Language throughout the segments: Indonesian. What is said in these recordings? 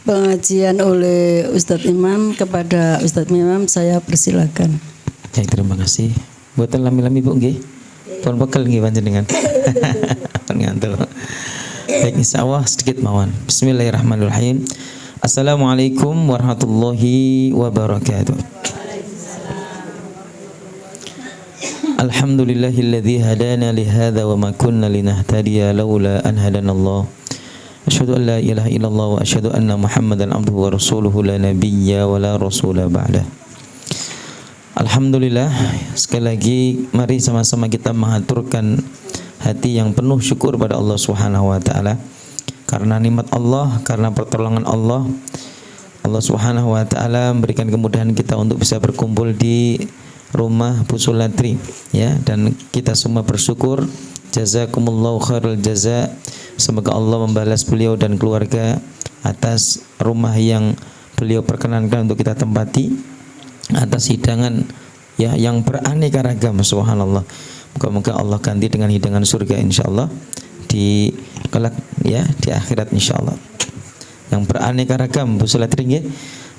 pengajian oleh Ustadz Imam. Kepada Ustadz Imam saya persilakan. Baik, terima kasih. Buatan lami-lami Bu nggih. Pun bekal nggih panjenengan. Ngantuk. Baik, insyaallah sedikit mawon. Bismillahirrahmanirrahim. Assalamualaikum warahmatullahi wabarakatuh. Alhamdulillahilladzi hadana li hadza wa ma kunna linahtadiya laula an hadanallah. Asyhadu an la ilaha illallah wa asyhadu anna Muhammadan abduhu wa rasuluhu la nabiyya wa la rasula ba'da. Alhamdulillah, sekali lagi mari sama-sama kita mengaturkan hati yang penuh syukur pada Allah Subhanahu wa taala karena nikmat Allah, karena pertolongan Allah. Allah Subhanahu wa taala memberikan kemudahan kita untuk bisa berkumpul di rumah Bu Sulatri ya, dan kita semua bersyukur. Jazakumullahu khairul jaza. Semoga Allah membalas beliau dan keluarga atas rumah yang beliau perkenankan untuk kita tempati, atas hidangan ya yang beraneka ragam, subhanallah. Moga-moga Allah ganti dengan hidangan surga insyaallah di kelak ya, di akhirat insyaallah. Yang beraneka ragam Bu Sulatri nggih.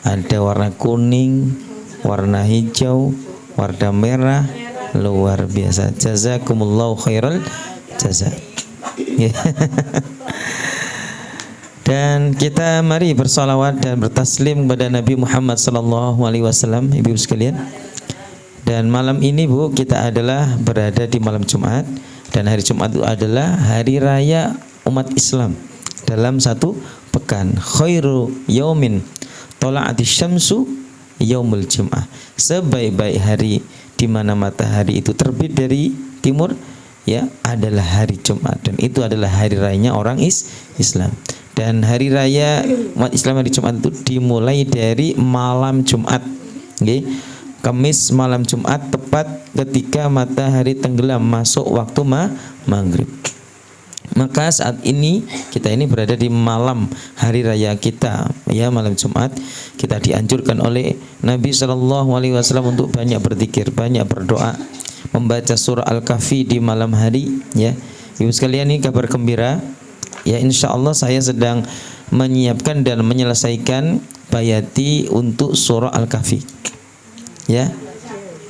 Ada warna kuning, warna hijau, warna merah, luar biasa. Jazakumullahu khairal jaza. Dan kita mari bersalawat dan bertaslim kepada Nabi Muhammad sallallahu alaihi wasallam, Ibu sekalian. Dan malam ini Bu, kita adalah berada di malam Jumat, dan hari Jumat itu adalah hari raya umat Islam dalam satu pekan. Khairu yaumin tala'atis syamsu yaumul jum'ah. Sebaik-baik hari di mana matahari itu terbit dari timur ya adalah hari Jumat, dan itu adalah hari rayanya orang Islam. Dan hari raya umat Islam hari Jumat itu dimulai dari malam Jumat, okay? Kamis malam Jumat, tepat ketika matahari tenggelam masuk waktu maghrib. Maka saat ini kita ini berada di malam hari raya kita ya, malam Jumat. Kita dianjurkan oleh Nabi Shallallahu Alaihi Wasallam untuk banyak berzikir, banyak berdoa, membaca surah Al-Kahfi di malam hari ya. Ibu sekalian, ini kabar gembira ya, insya Allah saya sedang menyiapkan dan menyelesaikan bayati untuk surah Al-Kahfi ya.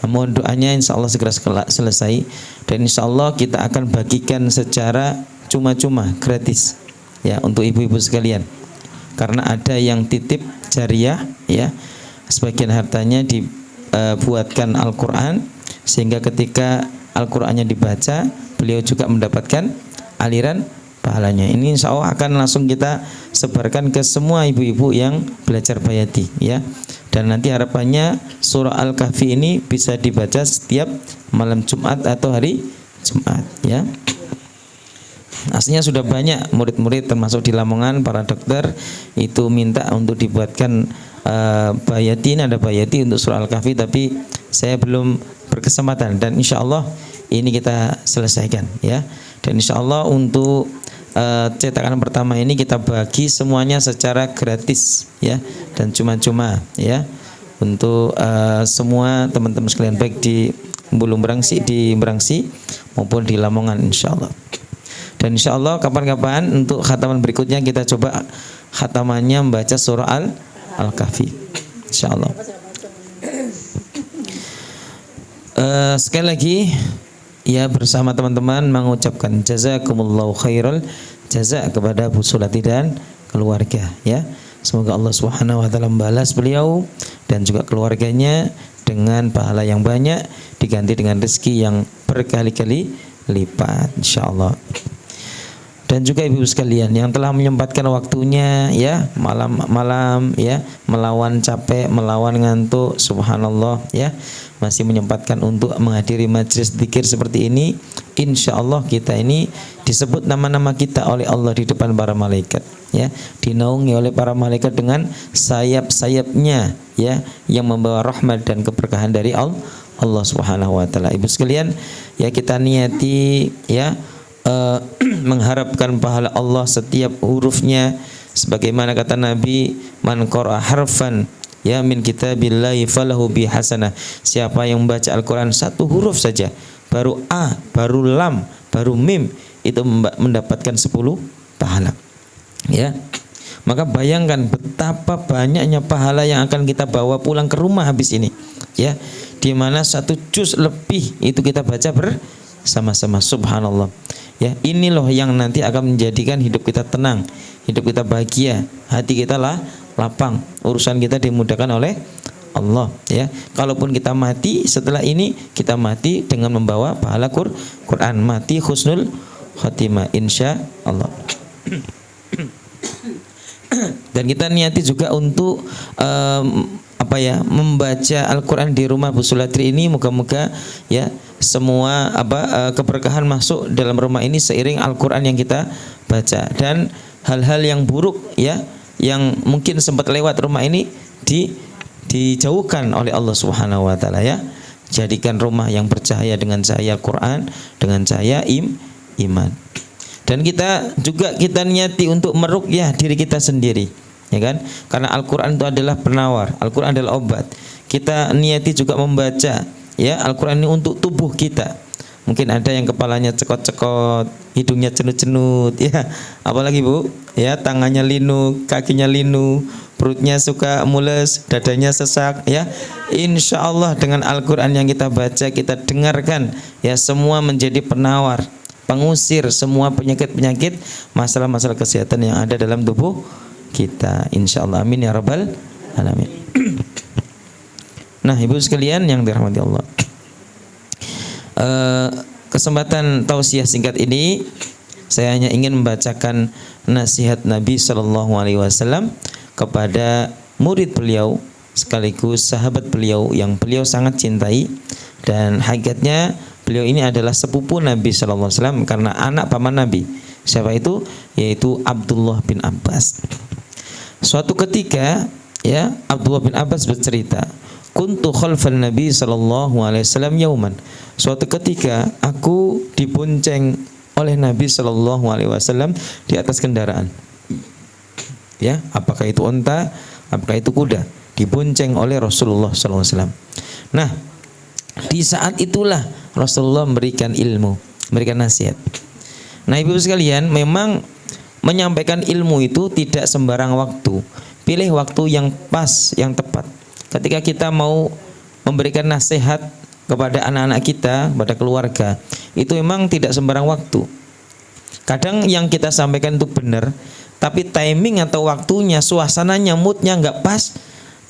Mohon doanya insya Allah segera selesai, dan insya Allah kita akan bagikan secara cuma-cuma gratis ya untuk ibu-ibu sekalian, karena ada yang titip jariah ya, sebagian hartanya dibuatkan Al-Quran, sehingga ketika Al-Qurannya dibaca beliau juga mendapatkan aliran pahalanya. Ini insya Allah akan langsung kita sebarkan ke semua ibu-ibu yang belajar bayati ya. Dan nanti harapannya surah Al-Kahfi ini bisa dibaca setiap malam Jumat atau hari Jumat ya. Aslinya sudah banyak murid-murid termasuk di Lamongan, para dokter itu minta untuk dibuatkan bayati. Ini ada bayati untuk surah Al-Kahfi, tapi saya belum berkesempatan, dan insya Allah ini kita selesaikan ya. Dan insya Allah untuk cetakan pertama ini kita bagi semuanya secara gratis ya, dan cuma-cuma ya untuk semua teman-teman sekalian, baik di Bulung Berangsi, di Berangsi maupun di Lamongan insya Allah. Dan insya Allah kapan-kapan untuk khataman berikutnya kita coba khatamannya membaca surah Al-Kahfi insya Allah. Sekali lagi ya, bersama teman-teman mengucapkan jazakumullahu khairal jaza kepada Bu Sulati dan keluarga ya. Semoga Allah Subhanahu wa taala membalas beliau dan juga keluarganya dengan pahala yang banyak, diganti dengan rezeki yang berkali-kali lipat insyaallah. Dan juga ibu sekalian yang telah menyempatkan waktunya ya, malam-malam ya, melawan capek, melawan ngantuk, subhanallah ya, masih menyempatkan untuk menghadiri majelis zikir seperti ini. Insya Allah kita ini disebut nama-nama kita oleh Allah di depan para malaikat ya, dinaungi oleh para malaikat dengan sayap-sayapnya ya, yang membawa rahmat dan keberkahan dari Allah Subhanahu wa taala. Ibu sekalian ya, kita niati ya mengharapkan pahala Allah setiap hurufnya, sebagaimana kata Nabi, man qara'a harfan ya min kitabillahi falahu bi hasanah. Siapa yang membaca Al-Quran satu huruf saja, baru A, baru lam, baru mim, itu mendapatkan 10 pahala ya. Maka bayangkan betapa banyaknya pahala yang akan kita bawa pulang ke rumah habis ini, ya. Di mana 1 juz lebih itu kita baca bersama-sama. Subhanallah. Ya, ini loh yang nanti akan menjadikan hidup kita tenang, hidup kita bahagia, hati kita lah lapang, urusan kita dimudahkan oleh Allah, ya. Kalaupun kita mati setelah ini, kita mati dengan membawa pahala Quran, mati husnul khotimah insya Allah. Dan kita niati juga untuk membaca Al-Quran di rumah Bu Sulatri ini, moga-moga ya semua keberkahan masuk dalam rumah ini seiring Al-Quran yang kita baca, dan hal-hal yang buruk ya yang mungkin sempat lewat rumah ini dijauhkan oleh Allah Subhanahu wa taala, ya. Jadikan rumah yang bercahaya dengan cahaya Al-Quran, dengan cahaya iman. Dan kita niati untuk meruqyah diri kita sendiri, ya kan? Karena Al-Quran itu adalah penawar, Al-Quran adalah obat. Kita niati juga membaca ya Al-Quran ini untuk tubuh kita. Mungkin ada yang kepalanya cekot-cekot, hidungnya cenut-cenut, ya. Apalagi Bu, ya tangannya linu, kakinya linu, perutnya suka mules, dadanya sesak, ya. Insya Allah dengan Al-Quran yang kita baca, kita dengarkan, ya semua menjadi penawar, pengusir semua penyakit-penyakit, masalah-masalah kesehatan yang ada dalam tubuh kita. Insya Allah, amin ya rabbal alamin. Nah, ibu sekalian yang dirahmati Allah, kesempatan tausiah singkat ini saya hanya ingin membacakan nasihat Nabi Shallallahu Alaihi Wasallam kepada murid beliau sekaligus sahabat beliau yang beliau sangat cintai, dan hakikatnya beliau ini adalah sepupu Nabi Shallallahu Alaihi Wasallam karena anak paman Nabi. Siapa itu? Yaitu Abdullah bin Abbas. Suatu ketika ya Abdullah bin Abbas bercerita, kuntu khalfan Nabi sallallahu alaihi wasallam yauman. Suatu ketika aku dibonceng oleh Nabi sallallahu alaihi wasallam di atas kendaraan. Ya, apakah itu unta, apakah itu kuda, dibonceng oleh Rasulullah sallallahu alaihi wasallam. Nah, di saat itulah Rasulullah memberikan ilmu, memberikan nasihat. Nah, ibu sekalian, memang menyampaikan ilmu itu tidak sembarang waktu. Pilih waktu yang pas, yang tepat. Ketika kita mau memberikan nasihat kepada anak-anak kita, kepada keluarga, itu memang tidak sembarang waktu. Kadang yang kita sampaikan itu benar, tapi timing atau waktunya, suasananya, moodnya nggak pas.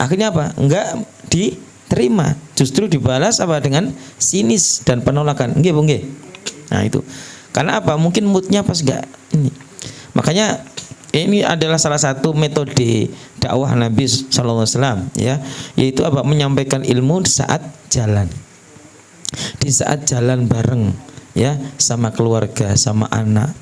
Akhirnya apa? Nggak diterima. Justru dibalas apa? Dengan sinis dan penolakan. Nggih, Bu, nggih. Nah, itu. Karena apa? Mungkin moodnya pas nggak ini. Makanya ini adalah salah satu metode dakwah Nabi Sallallahu Alaihi Wasallam, ya, yaitu apa? Menyampaikan ilmu di saat jalan, di saat jalan bareng, ya, sama keluarga, sama anak,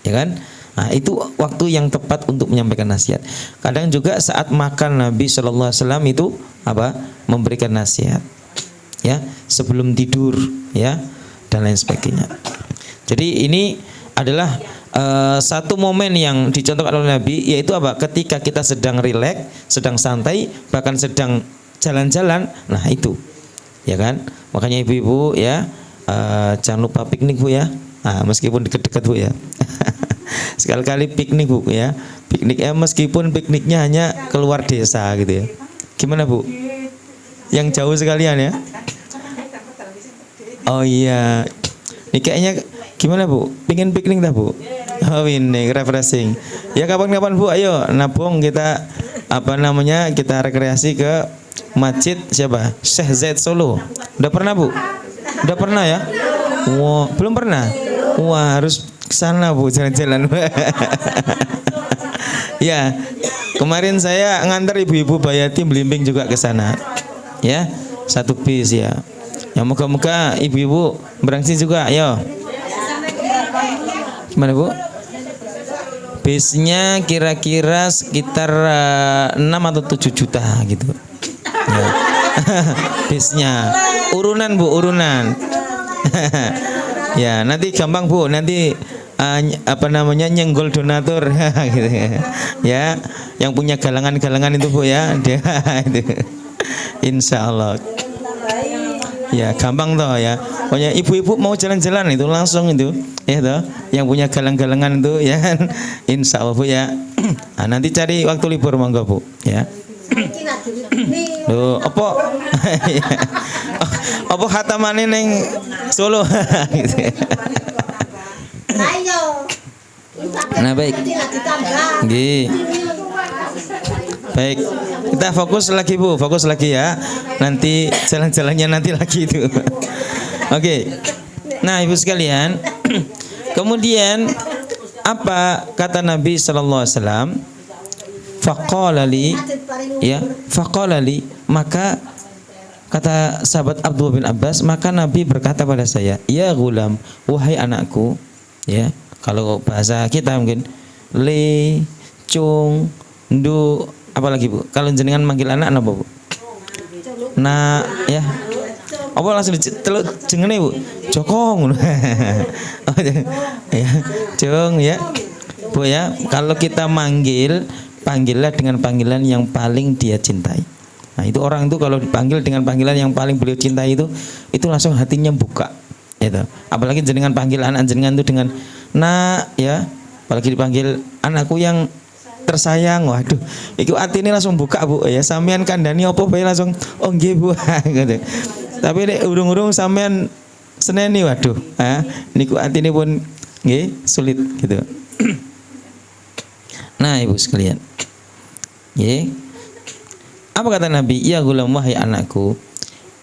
ya kan? Nah, itu waktu yang tepat untuk menyampaikan nasihat. Kadang juga saat makan Nabi Sallallahu Alaihi Wasallam itu apa? Memberikan nasihat, ya, sebelum tidur, ya, dan lain sebagainya. Jadi ini adalah satu momen yang dicontohkan oleh Nabi, yaitu apa? Ketika kita sedang rileks, sedang santai, bahkan sedang jalan-jalan, nah itu, ya kan? Makanya ibu-ibu ya, jangan lupa piknik Bu ya, meskipun dekat-dekat Bu ya. Sekali-kali piknik Bu ya, piknik ya, meskipun pikniknya hanya keluar desa gitu ya. Gimana Bu? Yang jauh sekalian ya? Oh iya, ini kayaknya gimana Bu? Pingin piknik dah Bu? Oh ini refreshing. Ya kapan-kapan Bu, ayo nabung kita kita rekreasi ke masjid siapa? Syekh Zaid Solo. Udah pernah Bu? Udah pernah ya? Wah, belum pernah. Wah, harus ke sana Bu, jalan-jalan. Ya, kemarin saya ngantar ibu-ibu Bayati Belimbing juga ke sana. Ya, 1 bis ya. Ya moga-moga ibu-ibu beraksi juga, ayo. Gimana Bu? Bisnya kira-kira sekitar 6 atau 7 juta gitu. Ya. Bisnya urunan Bu, urunan. Ya, nanti gampang Bu, nanti nyenggol donatur gitu ya. Yang punya galangan-galangan itu Bu ya, dia itu. Insya Allah. Ya gampang toh ya. Pokoknya ibu-ibu mau jalan-jalan itu langsung itu ya toh. Yang punya galang-galangan itu ya kan. Insya Allah Bu ya. Nah, nanti cari waktu libur monggo Bu ya. Loh, apa? Apa khatamane ning Solo gitu. Nah baik. Nggih. Baik. Kita fokus lagi Bu, fokus lagi ya. Nanti jalan-jalannya nanti lagi itu. Oke. Nah, Ibu sekalian, kemudian apa kata Nabi sallallahu alaihi wasallam? Faqala li, ya, faqala li, maka kata sahabat Abdullah bin Abbas, maka Nabi berkata pada saya, ya gulam, wahai anakku, ya, kalau bahasa kita mungkin le, cung, ndu, apalagi Bu? Kalau jenengan manggil anak apa Bu? Nah, ya, apa langsung teluk jengene Bu? Jokong, ya, jong, ya, Bu ya. Kalau kita manggil, panggillah dengan panggilan yang paling dia cintai. Nah itu orang itu kalau dipanggil dengan panggilan yang paling beliau cintai itu langsung hatinya buka. Itu. Apalagi jenengan panggil anak jenengan itu dengan nak ya, apalagi dipanggil anakku yang tersayang, waduh, itu hati ini langsung buka Bu ya. Sampean kandani apa bae langsung oh nggih Bu gitu. Tapi nek urung-urung sampean seneni waduh, niku atine pun nggih sulit gitu. Nah Ibu sekalian, apa kata Nabi? Ya gulam wahai anakku,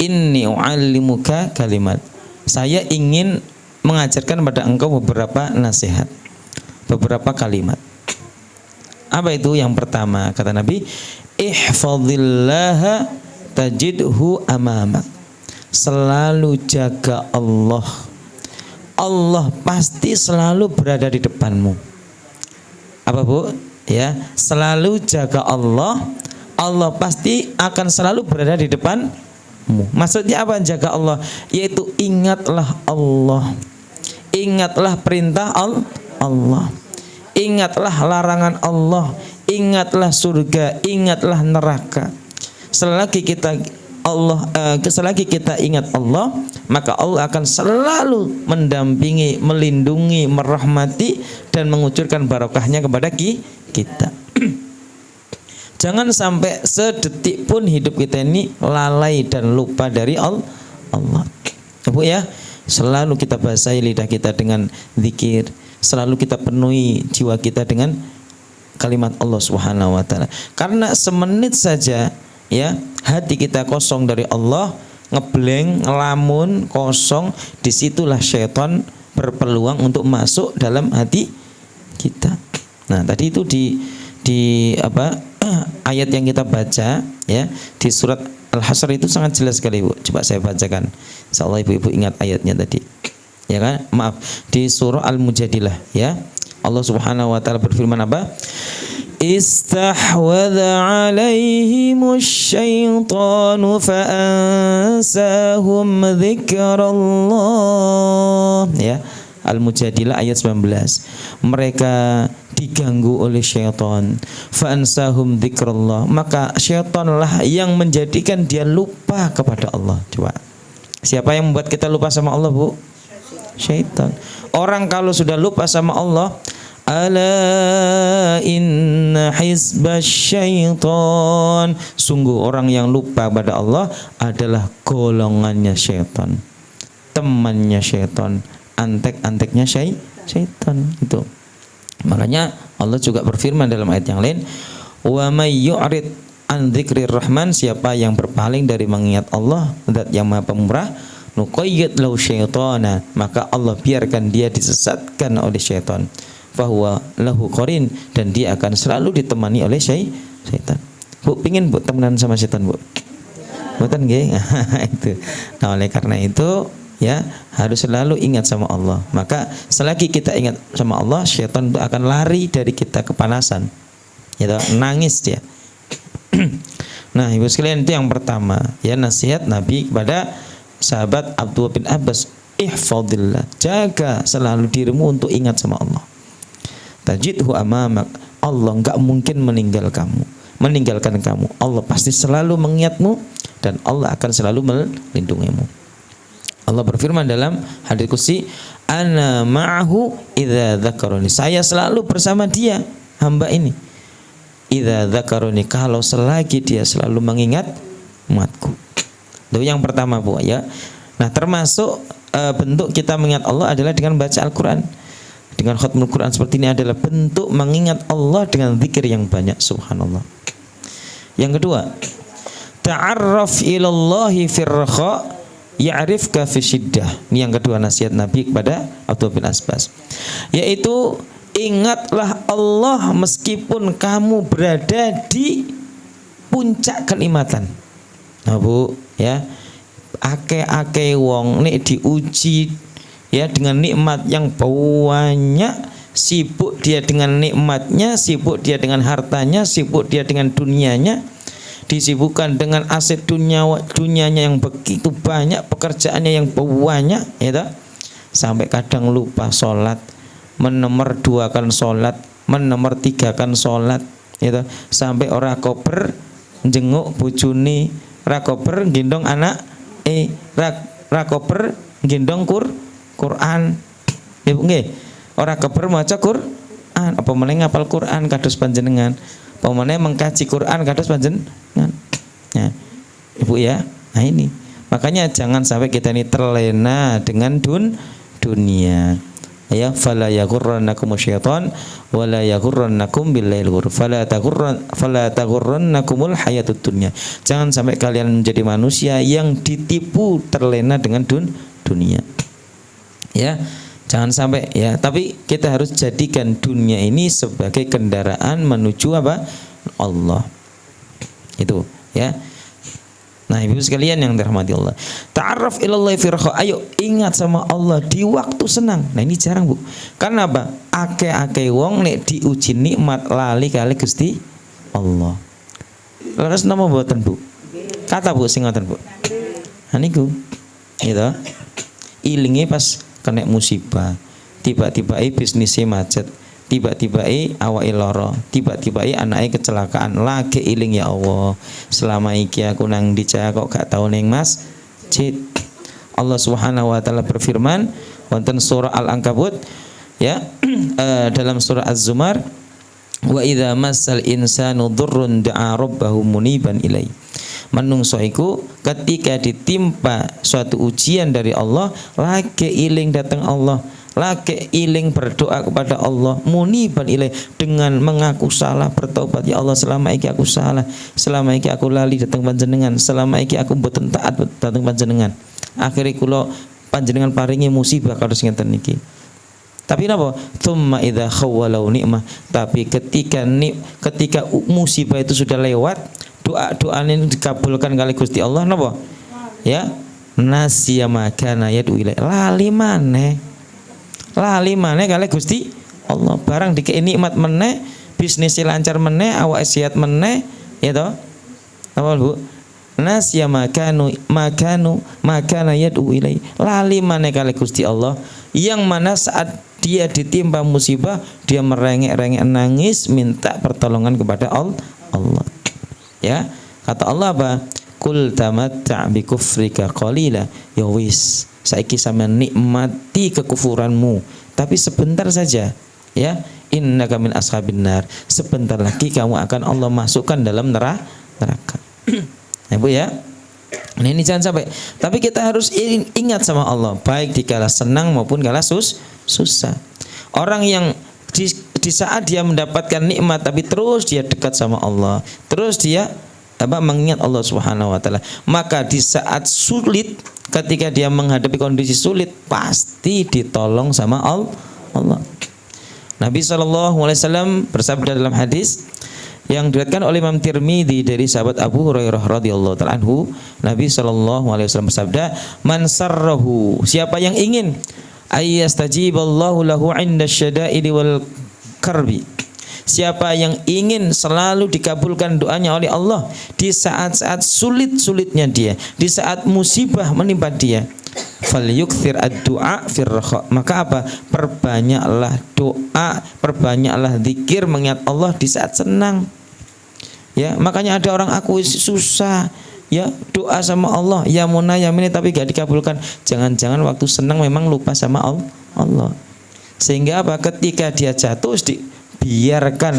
inni u'allimuka kalimat. Saya ingin mengajarkan pada engkau beberapa nasihat, beberapa kalimat. Apa itu? Yang pertama kata Nabi, ihfazillaha tajidhu amamak. Selalu jaga Allah. Allah pasti selalu berada di depanmu. Apa Bu? Ya, selalu jaga Allah. Allah pasti akan selalu berada di depanmu. Maksudnya apa jaga Allah? Yaitu ingatlah Allah. Ingatlah perintah Allah. Ingatlah larangan Allah. Ingatlah surga, ingatlah neraka. Selagi kita ingat Allah, maka Allah akan selalu mendampingi, melindungi, merahmati dan mengucurkan barokahnya kepada kita. Jangan sampai sedetik pun hidup kita ini lalai dan lupa dari Allah. Bu ya, selalu kita basahi lidah kita dengan zikir, selalu kita penuhi jiwa kita dengan kalimat Allah Subhanahu wa taala. Karena semenit saja ya hati kita kosong dari Allah, ngeblank, ngelamun, kosong, disitulah syaitan berpeluang untuk masuk dalam hati kita. Nah tadi itu di ayat yang kita baca ya di surat Al-Hasyr itu sangat jelas sekali Bu. Coba saya bacakan. Insyaallah ibu-ibu ingat ayatnya tadi. Ya kan? Maaf, di surah Al-Mujadilah ya. Allah Subhanahu wa taala berfirman apa? Istahwadha 'alaihimus syaitanu fa'ansahum dzikrallah. Ya. Al-Mujadilah ayat 19. Mereka diganggu oleh syaitan, fa'ansahum dzikrallah, maka syaitanlah yang menjadikan dia lupa kepada Allah. Coba. Siapa yang membuat kita lupa sama Allah, Bu? Syaitan. Orang kalau sudah lupa sama Allah, ala inna hizbasy syaitan, sungguh orang yang lupa pada Allah adalah golongannya syaitan, temannya syaitan, antek-anteknya syaitan itu. Makanya Allah juga berfirman dalam ayat yang lain, wa may yu'rid an dzikrir rahman, siapa yang berpaling dari mengingat Allah zat yang maha pemurah, nuqayyid lahu syaitana, maka Allah biarkan dia disesatkan oleh syaitan, fahuwa lahu qarin, dan dia akan selalu ditemani oleh syaitan. Bu, pingin Bu temenan sama syaitan Bu? Betul nggih? Itu. Nah, oleh karena itu ya harus selalu ingat sama Allah. Maka selagi kita ingat sama Allah, syaitan itu akan lari dari kita kepanasan. Ya, nangis dia. Nah, ibu sekalian, itu yang pertama ya, nasihat Nabi kepada sahabat Abdullah bin Abbas, ihfadillah, jaga selalu dirimu untuk ingat sama Allah. Tajidhu amamak, Allah enggak mungkin meninggalkan kamu. Allah pasti selalu mengingatmu dan Allah akan selalu melindungimu. Allah berfirman dalam hadits qudsi, ana ma'ahu idza dzakaroni. Saya selalu bersama dia, hamba ini. Idza dzakaroni, kalau selagi dia selalu mengingat umatku. Itu yang pertama, Bu, ya. Nah, termasuk bentuk kita mengingat Allah adalah dengan baca Al-Qur'an. Dengan khatmul Quran seperti ini adalah bentuk mengingat Allah dengan zikir yang banyak, subhanallah. Yang kedua, ta'arraf ilallahi firraha ya'rifka fi syiddah. Ini yang kedua nasihat Nabi kepada Abdullah bin Abbas, yaitu ingatlah Allah meskipun kamu berada di puncak kenikmatan. Nah, Bu, ya, ake wong nek diuji ya dengan nikmat yang banyak, sibuk dia dengan nikmatnya, sibuk dia dengan hartanya, sibuk dia dengan dunianya, disibukkan dengan aset dunianya yang begitu banyak, pekerjaannya yang banyak, ya, sampai kadang lupa sholat, menomor duakan sholat, menomor tigakan sholat, ya, sampai ora koper jenguk bojone, ra koper gendong anak, ra koper gendong Quran, ya nggih, ora koper maca Quran, apa meneh ngapal Quran kados panjenengan, apa meneh mengkaji Quran kados panjenengan, ya, Ibu, ya. Nah, ini makanya jangan sampai kita ini terlena dengan dunia. Ya, fala yaghurrannakum syaitan wala yaghurrannakum billail ghurur, fala taghurrannakumul hayatud dunya. Jangan sampai kalian menjadi manusia yang ditipu terlena dengan dunia. Ya, jangan sampai, ya. Tapi kita harus jadikan dunia ini sebagai kendaraan menuju apa? Allah. Itu, ya. Nah, Ibu sekalian yang dirahmati Allah, ta'arraf ilallahi fi raha, ayo ingat sama Allah di waktu senang. Nah, ini jarang, Bu. Karena apa? Ake wong nek diuji nikmat lali kali Gusti Allah. Leres napa mboten, Bu? Kata, Bu, sing ngoten, Bu. Nah, niku gitu. Ilinge pas kena musibah, tiba-tiba bisnisnya macet, tiba-tiba awake lara, tiba-tiba anake kecelakaan, lagi iling, ya Allah, selama iki aku nang dicaya kok gak tau ning masjid. Allah Subhanahu wa taala berfirman wonten surah Al-Ankabut, ya, dalam surah Az-Zumar, wa idza massal insanu dzurrun da'a rabbahu muniban ilai. Manungso iku ketika ditimpa suatu ujian dari Allah, lagi iling datang Allah, lagi iling berdoa kepada Allah, muniban ilaih, dengan mengaku salah, bertobat, ya Allah, selama iki aku salah, selama iki aku lali datang panjenengan, selama iki aku mboten taat datang panjenengan, akhire kula panjenengan paringi musibah kados ngeten niki. Tapi napa? Tsumma idza khawwalau nikmah, tapi ketika musibah itu sudah lewat, doa ini dikabulkan kali Gusti Allah, napa? Ya, nasiya makana yadu ilaih, lali maneh kali Gusti Allah. Barang dikei nikmat meneh, bisnisnya lancar meneh, awak sehat meneh, ya toh? Apa, Bu? Nasiya makana yadu ilaih, lali maneh kali Gusti Allah, yang mana saat dia ditimpa musibah dia merengek-rengek nangis minta pertolongan kepada Allah. Ya, kata Allah apa? Qul tamatta' bi kufrika qalila, ya wis, saiki sampeyan nikmati kekufuranmu tapi sebentar saja, ya, innaka min ashabin nar, sebentar lagi kamu akan Allah masukkan dalam neraka. Nah, Bu, ya. Nah, ini jangan sampai. Tapi kita harus ingat sama Allah baik dikala senang maupun kala susah. Orang yang di saat dia mendapatkan nikmat tapi terus dia dekat sama Allah, terus dia mengingat Allah Subhanahu wa taala, maka di saat sulit, ketika dia menghadapi kondisi sulit, pasti ditolong sama Allah. Nabi SAW bersabda dalam hadis yang diriwayatkan oleh Imam Tirmidzi dari sahabat Abu Hurairah radhiyallahu ta'ala anhu, Nabi SAW bersabda, man sarrahu, siapa yang ingin ayyastajiballahu lahu 'inda syada'idi wal karbi, siapa yang ingin selalu dikabulkan doanya oleh Allah di saat-saat sulit-sulitnya dia, di saat musibah menimpa dia, falyukthir ad-du'a fir raha, maka apa? Perbanyaklah doa, perbanyaklah zikir mengingat Allah di saat senang. Ya, makanya ada orang aku susah, ya doa sama Allah ya muna ya mini tapi gak dikabulkan. Jangan-jangan waktu senang memang lupa sama Allah. Sehingga apa? Ketika dia jatuh dibiarkan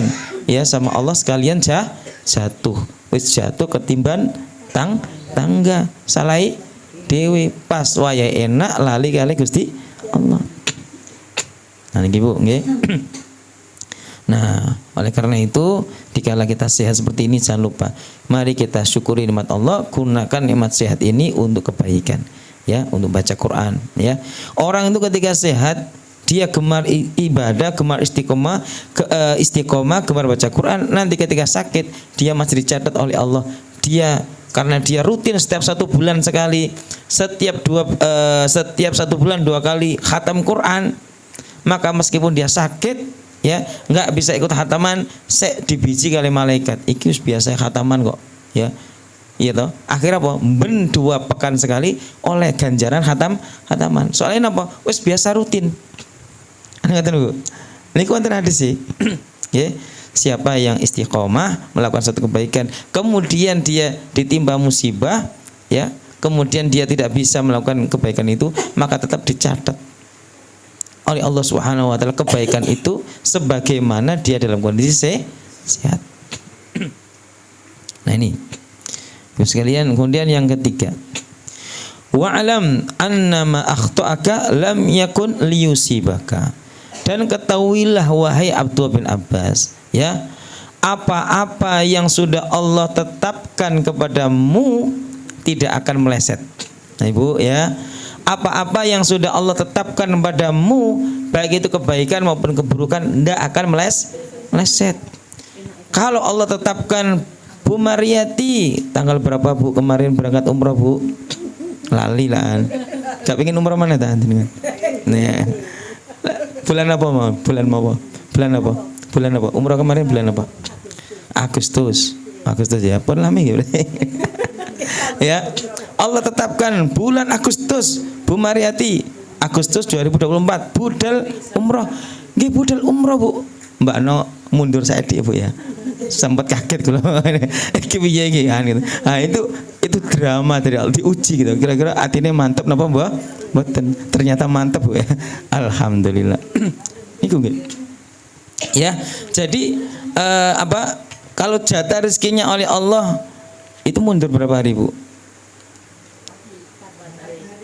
ya sama Allah sekalian jatuh. Wis jatuh ketimban tangga salai dewi pas waya enak lali kali Gusti Allah. Nah niki Bu nggih. Nah, oleh karena itu, dikala kita sehat seperti ini jangan lupa, mari kita syukuri nikmat Allah, gunakan nikmat sehat ini untuk kebaikan, ya, untuk baca Quran, ya. Orang itu ketika sehat, dia gemar ibadah, gemar istiqomah, gemar baca Quran. Nanti ketika sakit, dia masih dicatat oleh Allah. Karena dia rutin setiap 1 bulan sekali, setiap 1 bulan 2 kali khatam Quran, maka meskipun dia sakit, ya nggak bisa ikut khataman, dibiji kali malaikat. Iki biasa khataman kok, ya. Iya toh. Akhirnya apa? Ben 2 pekan sekali oleh ganjaran khataman. Soalnya apa? Wis biasa rutin. Ngaten Bu. Niku wonten hadis sih. Ya. Siapa yang istiqomah melakukan satu kebaikan, kemudian dia ditimpa musibah, ya, kemudian dia tidak bisa melakukan kebaikan itu, maka tetap dicatat oleh Allah Subhanahu wa taala kebaikan itu sebagaimana dia dalam kondisi sehat. Nah ini. Terus sekalian, kemudian yang ketiga. Wa'lam annama akhta'aka lam yakun liyusibaka. Dan ketahuilah wahai Abdullah bin Abbas, ya, apa-apa yang sudah Allah tetapkan kepadamu tidak akan meleset. Nah Ibu, ya, apa-apa yang sudah Allah tetapkan padamu, baik itu kebaikan maupun keburukan, tidak akan meleset. Kalau Allah tetapkan Bu Mariati tanggal berapa Bu kemarin berangkat umroh Bu? Lali lah. Gak pengen umroh mana ta? Nah, bulan apa mau? Bulan apa? Umroh kemarin bulan apa? Agustus ya. Pun lama gitu. Ya, Allah tetapkan bulan Agustus Bu Mariati, Agustus 2024 budal umroh. Nggih budal umroh Bu. Mbak No mundur saiki Bu ya. Sempat kaget kalau iki piye iki gitu. Nah, itu drama dari Allah diuji gitu. Kira-kira atine mantep napa Mbak? Mboten. Ternyata mantep Bu ya. Alhamdulillah. Niku nggih. Ya, jadi kalau jatah rezekinya oleh Allah itu mundur berapa hari Bu?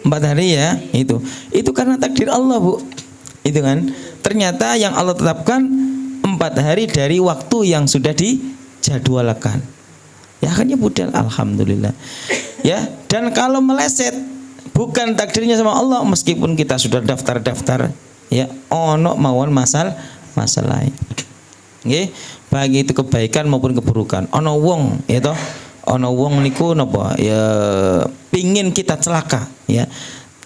4 hari ya, itu karena takdir Allah Bu, itu kan. Ternyata yang Allah tetapkan 4 hari dari waktu yang sudah dijadwalkan. Ya akhirnya budal, alhamdulillah. Ya, dan kalau meleset bukan takdirnya sama Allah, meskipun kita sudah daftar, ya ono mawon masalah lain. Nggih, baik itu kebaikan maupun keburukan. Ono wong, ya toh. Ono wong niku napa ya pingin kita celaka, ya.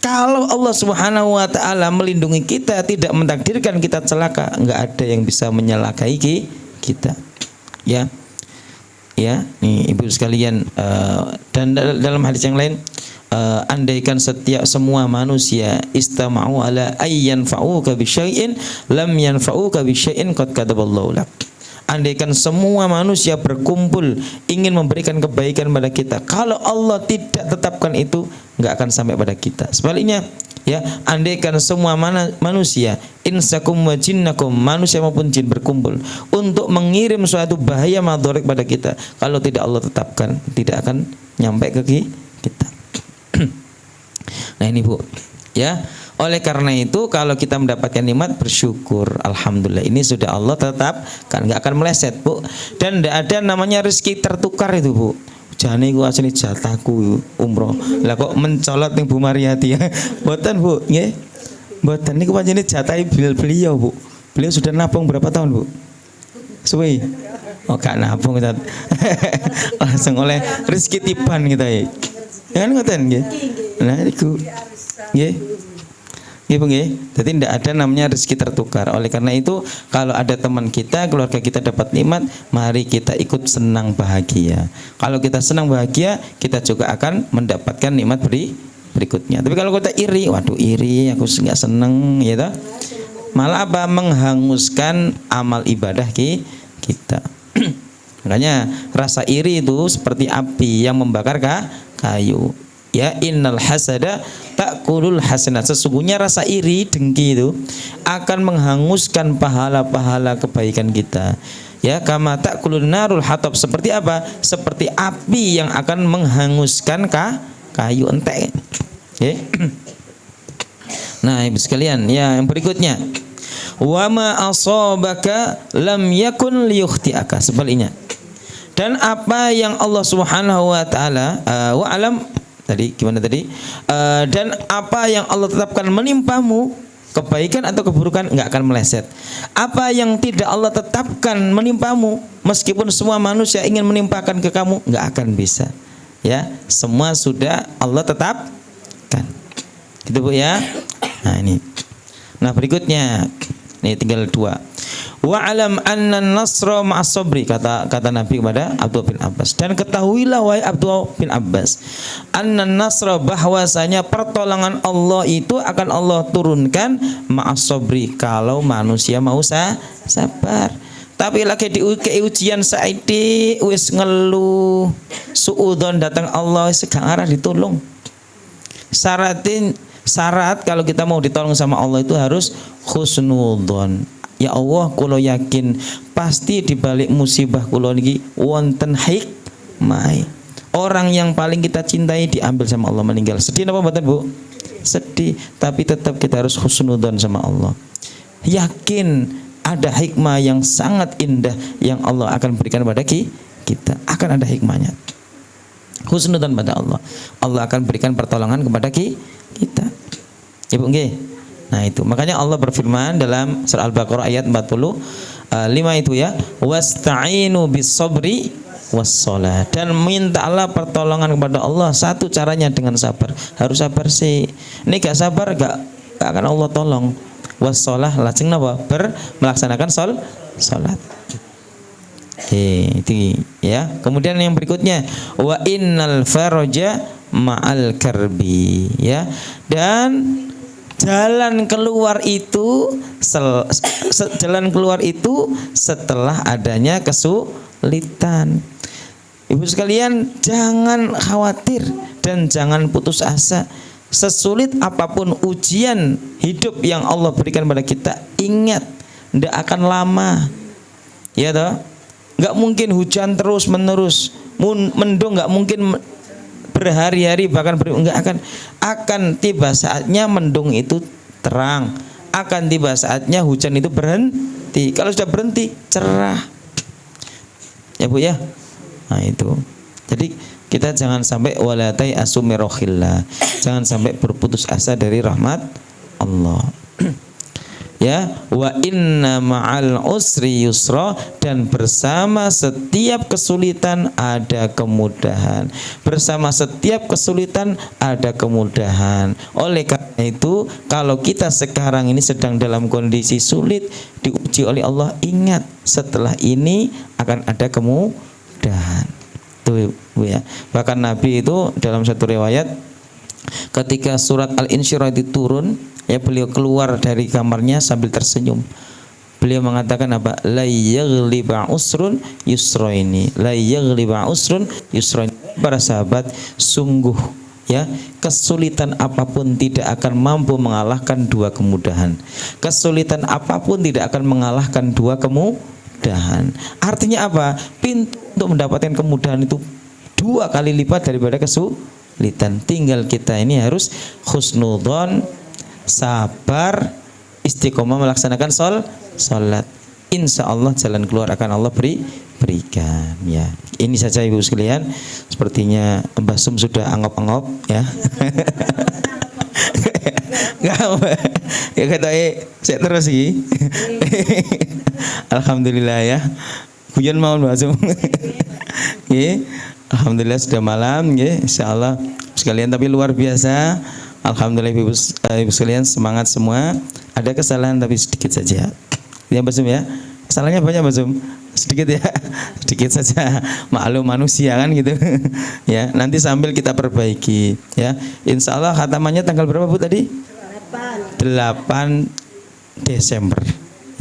Kalau Allah Subhanahu wa taala melindungi kita, tidak mentakdirkan kita celaka, enggak ada yang bisa menyelakai kita. Ya. Ya, nih Ibu sekalian, dan dalam hadis yang lain, andaikan semua manusia istama'u ala ayyan fa'uka bi syai'in lam yanfa'uka bi syai'in qad kataballahu lak. Andaikan semua manusia berkumpul ingin memberikan kebaikan pada kita, kalau Allah tidak tetapkan itu, nggak akan sampai pada kita. Sebaliknya, ya, andaikan semua manusia, insakum wa jinnakum, manusia maupun jin berkumpul untuk mengirim suatu bahaya madharik pada kita, kalau tidak Allah tetapkan, tidak akan nyampe ke kita. Nah ini Bu, ya. Oleh karena itu kalau kita mendapatkan nikmat bersyukur, alhamdulillah, ini sudah Allah tetapkan, nggak akan meleset Bu. Dan tidak ada namanya rezeki tertukar itu Bu. Jane iku asline jatahku umroh. Lah kok mencolot ning Bu Mariati ya. Mboten Bu, nggih. Mboten niku pancene jatahe beliau Bu. Beliau sudah nabung berapa tahun Bu? Suwe. Oh gak nabung kita. Langsung oleh rezeki tiban kita ya. Ya kan ngoten nggih. Nah niku. Nggih. Nggih Bu nggih. Jadi tidak ada namanya rezeki tertukar. Oleh karena itu kalau ada teman kita, keluarga kita dapat nikmat, mari kita ikut senang bahagia. Kalau kita senang bahagia, kita juga akan mendapatkan nikmat berikutnya. Tapi kalau kita iri, waduh iri, aku nggak seneng, ya toh. Malah apa? Menghanguskan amal ibadah kita. Makanya rasa iri itu seperti api yang membakar kayu. Ya, innal hasada ta'kulul hasanat. Sesungguhnya rasa iri, dengki itu akan menghanguskan pahala-pahala kebaikan kita. Ya, kama ta'kulun narul hatab. Seperti apa? Seperti api yang akan menghanguskan kayu entek. Ya. Nah, ibu sekalian, ya yang berikutnya. Wa ma asabaka lam yakun liyukhti'aka. Sebaliknya. Dan apa yang Allah Subhanahu wa taala wa alam tadi gimana tadi? Dan apa yang Allah tetapkan menimpamu, kebaikan atau keburukan, enggak akan meleset. Apa yang tidak Allah tetapkan menimpamu, meskipun semua manusia ingin menimpakan ke kamu, enggak akan bisa. Ya, semua sudah Allah tetapkan. Gitu Bu ya. Nah, ini. Nah, berikutnya. Ini tinggal 2. Wa alam anna nasra ma'as sabri, kata Nabi kepada Abdullah bin Abbas. Dan ketahuilah wahai Abdullah bin Abbas, anna nasra, bahwasanya pertolongan Allah itu akan Allah turunkan ma'as sabri, kalau manusia mau sabar. Tapi lagi di ujian saiki wis ngeluh, suudzon datang Allah segala arah ditolong. Syarat kalau kita mau ditolong sama Allah itu harus husnudzon. Ya Allah, kula yakin pasti di balik musibah kula niki wonten hikmah. Orang yang paling kita cintai diambil sama Allah, meninggal. Sedih apa mboten, Bu? Sedih, tapi tetap kita harus husnudzon sama Allah. Yakin ada hikmah yang sangat indah yang Allah akan berikan pada kita. Akan ada hikmahnya. Husnudzon pada Allah. Allah akan berikan pertolongan kepada kita. Ya Bu nggih. Nah itu, makanya Allah berfirman dalam surah Al-Baqarah ayat 45 itu ya, wasta'inu bis-sabri was-shalah. Dan mintalah pertolongan kepada Allah, satu caranya dengan sabar. Harus sabar sih. Ini gak sabar gak akan Allah tolong. Was-shalah lajeng napa? Melaksanakan salat. Itu ya. Kemudian yang berikutnya, wa innal faraja ma'al karbi, ya. Dan jalan keluar itu setelah adanya kesulitan. Ibu sekalian, jangan khawatir dan jangan putus asa. Sesulit apapun ujian hidup yang Allah berikan pada kita, ingat, tidak akan lama. Ya toh? Enggak mungkin hujan terus menerus. Mendung enggak mungkin berhari-hari, bahkan enggak akan tiba saatnya mendung itu terang, akan tiba saatnya hujan itu berhenti. Kalau sudah berhenti, cerah. Ya Bu ya. Nah itu. Jadi kita jangan sampai walatai asumirohillah, jangan sampai berputus asa dari rahmat Allah. Ya, wa inna ma'al usri yusra, dan bersama setiap kesulitan ada kemudahan. Bersama setiap kesulitan ada kemudahan. Oleh karena itu, kalau kita sekarang ini sedang dalam kondisi sulit, diuji oleh Allah, ingat setelah ini akan ada kemudahan. Tuh ya. Bahkan Nabi itu dalam satu riwayat, ketika surat Al-Insyirah itu turun, ya beliau keluar dari kamarnya sambil tersenyum. Beliau mengatakan apa? La yaghliba usrun yusraini. La yaghliba usrun yusraini. Para sahabat, sungguh ya, kesulitan apapun tidak akan mampu mengalahkan dua kemudahan. Kesulitan apapun tidak akan mengalahkan dua kemudahan. Artinya apa? Pintu untuk mendapatkan kemudahan itu 2 kali lipat daripada kesulitan. Tinggal kita ini harus husnudzon, sabar, istiqomah melaksanakan salat. Insya Allah jalan keluar akan Allah berikan. Ya, ini saja Ibu sekalian. Sepertinya Mbah Sum sudah angop-angop ya. Ya kata saya terus sih. Alhamdulillah ya. Hujan mau Mbah Sum. Alhamdulillah sudah malam ya, insyaallah sekalian, tapi luar biasa. Alhamdulillah Ibu sekalian, semangat semua. Ada kesalahan tapi sedikit saja. Ya Mbak Sum ya. Kesalahannya banyak Mbak Sum. Sedikit ya. Sedikit saja. Maklum manusia kan gitu. Ya, nanti sambil kita perbaiki ya. Insyaallah khatamannya tanggal berapa Bu tadi? 8 Desember.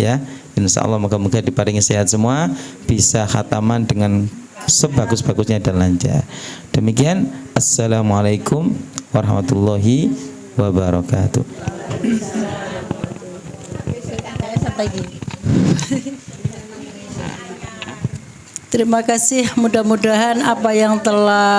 Ya. Insya Allah moga-moga diparingi sehat semua, bisa khataman dengan sebagus-bagusnya dan lancar. Demikian, assalamualaikum warahmatullahi wabarakatuh. Terima kasih, mudah-mudahan apa yang telah